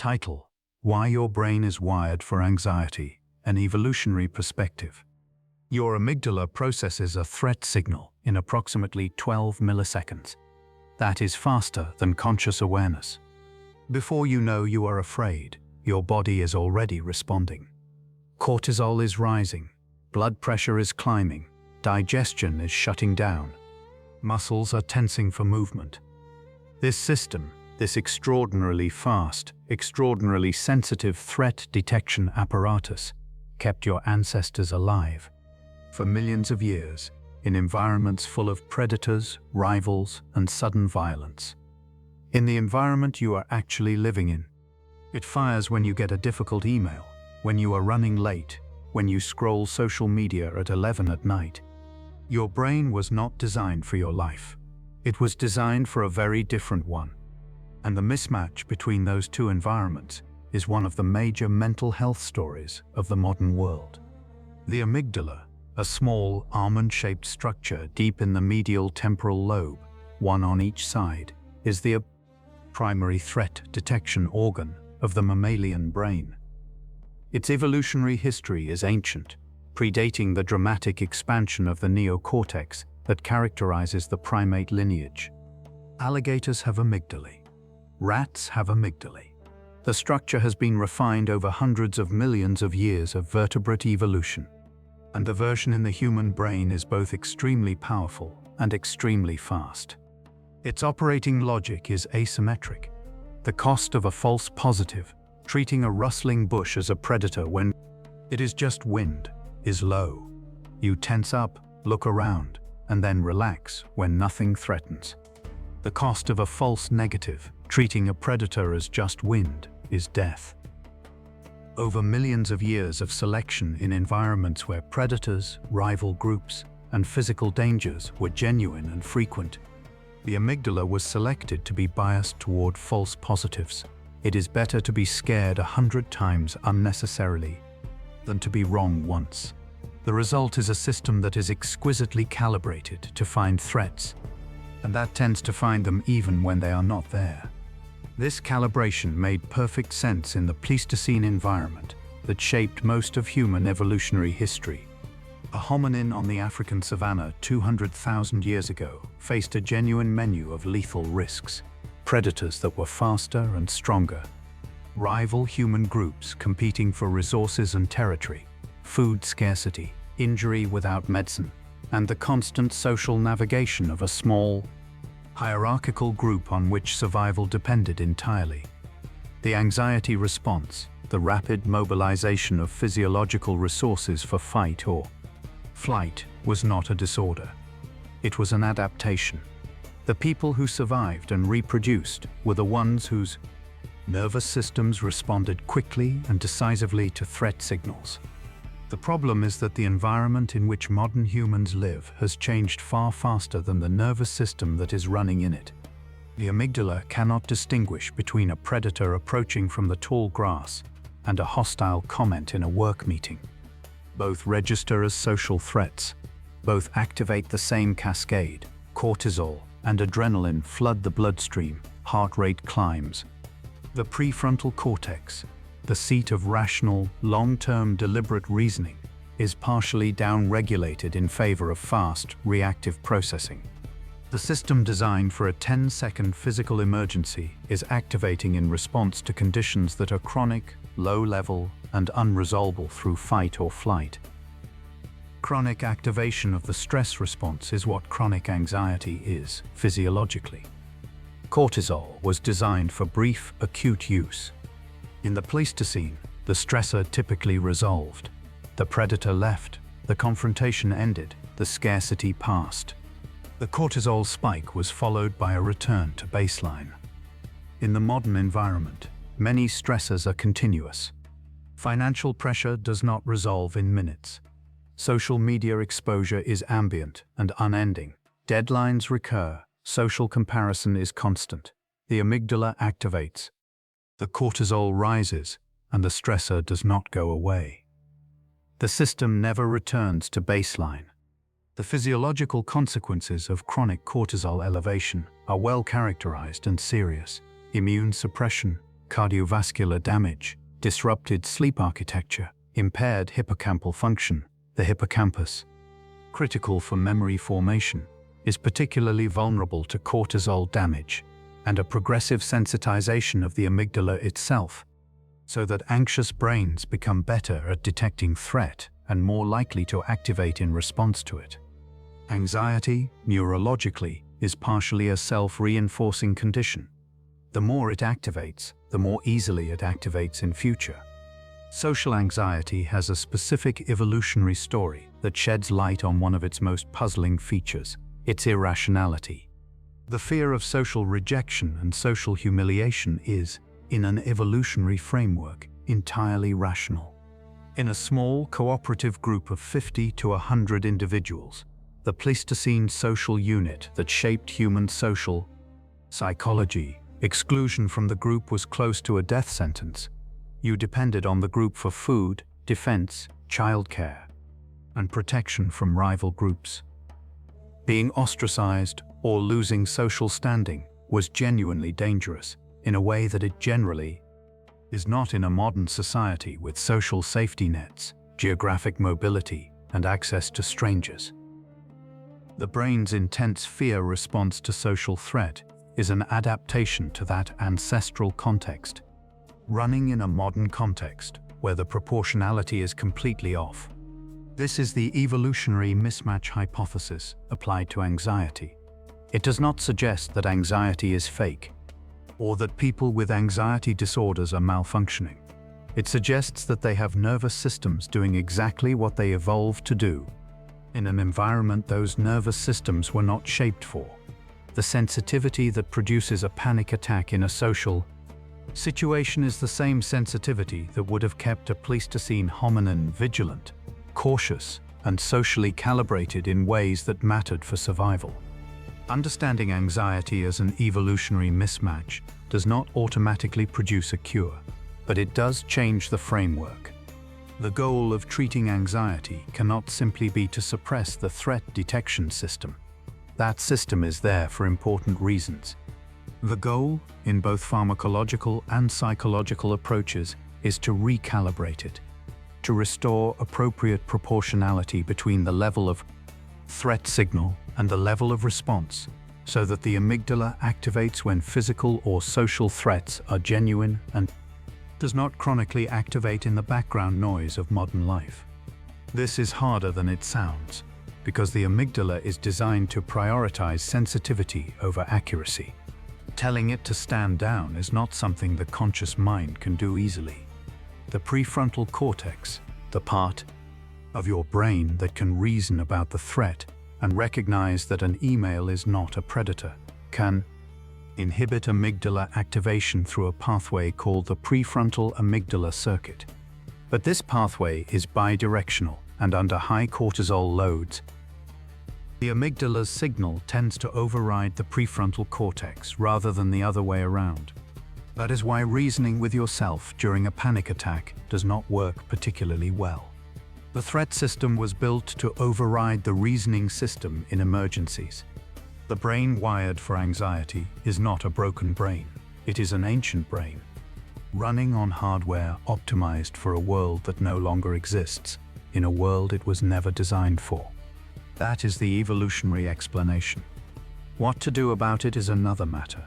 Title: Why Your Brain is Wired for Anxiety, an Evolutionary Perspective. Your amygdala processes a threat signal in approximately 12 milliseconds. That is faster than conscious awareness. Before you know you are afraid, your body is already responding. Cortisol is rising, blood pressure is climbing, digestion is shutting down, muscles are tensing for movement. This system, this extraordinarily fast, extraordinarily sensitive threat detection apparatus, kept your ancestors alive for millions of years in environments full of predators, rivals, and sudden violence. In the environment you are actually living in. It fires when you get a difficult email, when you are running late, when you scroll social media at 11 at night. Your brain was not designed for your life. It was designed for a very different one. And the mismatch between those two environments is one of the major mental health stories of the modern world. The amygdala, a small almond-shaped structure deep in the medial temporal lobe, one on each side, is the primary threat detection organ of the mammalian brain. Its evolutionary history is ancient, predating the dramatic expansion of the neocortex that characterizes the primate lineage. Alligators have amygdalae. Rats have amygdalae. The structure has been refined over hundreds of millions of years of vertebrate evolution, and the version in the human brain is both extremely powerful and extremely fast. Its operating logic is asymmetric. The cost of a false positive, treating a rustling bush as a predator when it is just wind, is low. You tense up, look around, and then relax when nothing threatens. The cost of a false negative, treating a predator as just wind, is death. Over millions of years of selection in environments where predators, rival groups, and physical dangers were genuine and frequent, the amygdala was selected to be biased toward false positives. It is better to be scared 100 times unnecessarily than to be wrong once. The result is a system that is exquisitely calibrated to find threats, and that tends to find them even when they are not there. This calibration made perfect sense in the Pleistocene environment that shaped most of human evolutionary history. A hominin on the African savanna 200,000 years ago faced a genuine menu of lethal risks. Predators that were faster and stronger, rival human groups competing for resources and territory, food scarcity, injury without medicine, and the constant social navigation of a small, hierarchical group on which survival depended entirely. The anxiety response, the rapid mobilization of physiological resources for fight or flight, was not a disorder. It was an adaptation. The people who survived and reproduced were the ones whose nervous systems responded quickly and decisively to threat signals. The problem is that the environment in which modern humans live has changed far faster than the nervous system that is running in it. The amygdala cannot distinguish between a predator approaching from the tall grass and a hostile comment in a work meeting. Both register as social threats. Both activate the same cascade. Cortisol and adrenaline flood the bloodstream, heart rate climbs. The prefrontal cortex, the seat of rational, long-term deliberate reasoning, is partially down-regulated in favor of fast, reactive processing. The system designed for a 10-second physical emergency is activating in response to conditions that are chronic, low-level, and unresolvable through fight or flight. Chronic activation of the stress response is what chronic anxiety is, physiologically. Cortisol was designed for brief, acute use. In the Pleistocene, the stressor typically resolved. The predator left, the confrontation ended, the scarcity passed. The cortisol spike was followed by a return to baseline. In the modern environment, many stressors are continuous. Financial pressure does not resolve in minutes. Social media exposure is ambient and unending. Deadlines recur. Social comparison is constant. The amygdala activates. The cortisol rises, and the stressor does not go away. The system never returns to baseline. The physiological consequences of chronic cortisol elevation are well characterized and serious. Immune suppression, cardiovascular damage, disrupted sleep architecture, impaired hippocampal function. The hippocampus, critical for memory formation, is particularly vulnerable to cortisol damage and a progressive sensitization of the amygdala itself, so that anxious brains become better at detecting threat and more likely to activate in response to it. Anxiety, neurologically, is partially a self-reinforcing condition. The more it activates, the more easily it activates in future. Social anxiety has a specific evolutionary story that sheds light on one of its most puzzling features: its irrationality. The fear of social rejection and social humiliation is, in an evolutionary framework, entirely rational. In a small, cooperative group of 50 to 100 individuals, the Pleistocene social unit that shaped human social psychology, exclusion from the group was close to a death sentence. You depended on the group for food, defense, childcare, and protection from rival groups. Being ostracized or losing social standing was genuinely dangerous, in a way that it generally is not in a modern society with social safety nets, geographic mobility, and access to strangers. The brain's intense fear response to social threat is an adaptation to that ancestral context, running in a modern context where the proportionality is completely off. This is the evolutionary mismatch hypothesis applied to anxiety. It does not suggest that anxiety is fake, or that people with anxiety disorders are malfunctioning. It suggests that they have nervous systems doing exactly what they evolved to do, in an environment those nervous systems were not shaped for. The sensitivity that produces a panic attack in a social situation is the same sensitivity that would have kept a Pleistocene hominin vigilant, cautious, and socially calibrated in ways that mattered for survival. Understanding anxiety as an evolutionary mismatch does not automatically produce a cure, but it does change the framework. The goal of treating anxiety cannot simply be to suppress the threat detection system. That system is there for important reasons. The goal, in both pharmacological and psychological approaches, is to recalibrate it, to restore appropriate proportionality between the level of threat signal and the level of response, so that the amygdala activates when physical or social threats are genuine and does not chronically activate in the background noise of modern life. This is harder than it sounds, because the amygdala is designed to prioritize sensitivity over accuracy. Telling it to stand down is not something the conscious mind can do easily. The prefrontal cortex, the part of your brain that can reason about the threat and recognize that an email is not a predator, can inhibit amygdala activation through a pathway called the prefrontal amygdala circuit. But this pathway is bidirectional, and under high cortisol loads, the amygdala's signal tends to override the prefrontal cortex rather than the other way around. That is why reasoning with yourself during a panic attack does not work particularly well. The threat system was built to override the reasoning system in emergencies. The brain wired for anxiety is not a broken brain. It is an ancient brain, running on hardware optimized for a world that no longer exists, in a world it was never designed for. That is the evolutionary explanation. What to do about it is another matter.